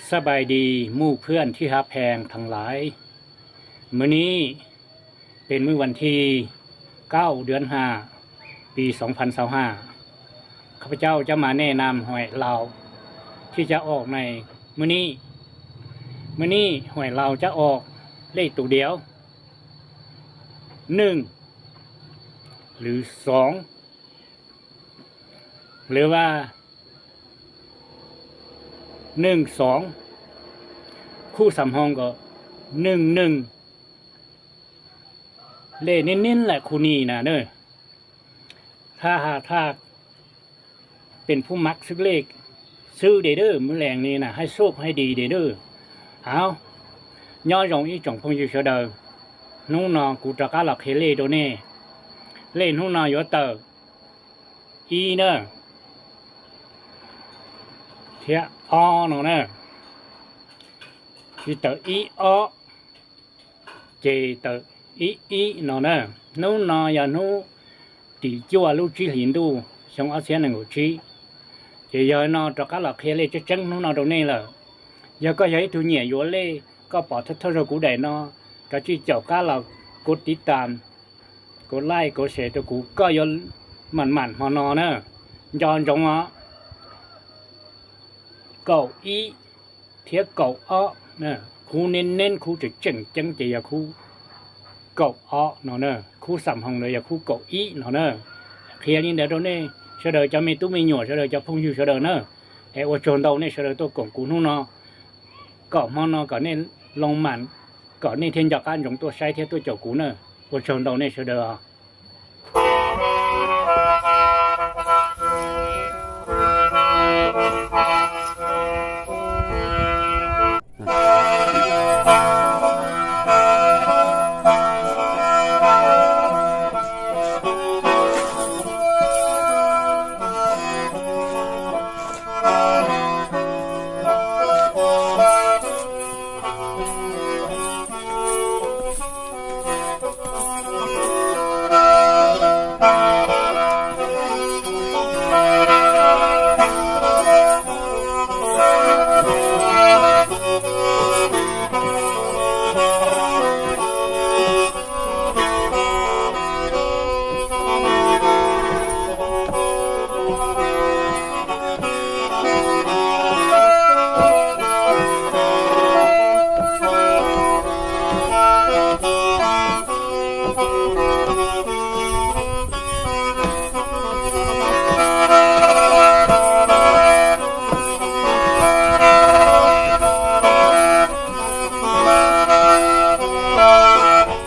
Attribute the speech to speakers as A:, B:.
A: สบายดีหมู่เพื่อนที่ฮักแพงทั้งหลายมื้อนี้เป็นมื้อวันที่9เดือน5ปี2025ข้าพเจ้าจะมาแนะนำหวยลาวที่จะออกในมื้อนี้หวยลาวจะออกเลขตัวเดียว1หรือ2หรือว่า1-2คู่สำรองก็1-1เลขเน้นๆแหละคู่นี้นะเด้อถ้าเป็นผู้มักซื้อเลขซื้อเด้อมื้อแลงนี้นะให้โชคให้ดีเด้อเอาย่อ用一种朋友晓得侬呢古大家了开เลขตัวนี้เลข侬呢有的1呢เทียออเนาะนะที่ตอีออเจตอีเนาะนะนู้นอย่านู้ตีจั่วลูกจีหินดูชงเอาเสียหนึ่งหัวจีเดี๋ยวเนาะตะกะหลักเคเลยจะจังนู้นตรงนี้ล่ะอย่าก็ให้ตัวเนี่ยอยู่เลยก็ปอดทัดๆกูได้เนาะก็จีเจ้ากะหลักกดติดตามกดไลค์กดแชร์ตัวกูก็ยนมันๆมานอนะย้อนจงอ่ะcầu ý thiết cầu ọ nè khu nên khu chỉ chân chỉ là khu cầu ọ nó nè khu sầm hồng này là khu cầu ý nó nè khi nhìn đó nè sau đó cho mình tụi mình nhỏ sau đó cho phong dư sau đó nè để ở tròn đầu này sau đó tôi cũng cún nó cỏ món nó có nên lòng mặn có nên thiên dọc ăn chúng tôi sai theo tôi chậu cún nè ở tròn đầu này sau đó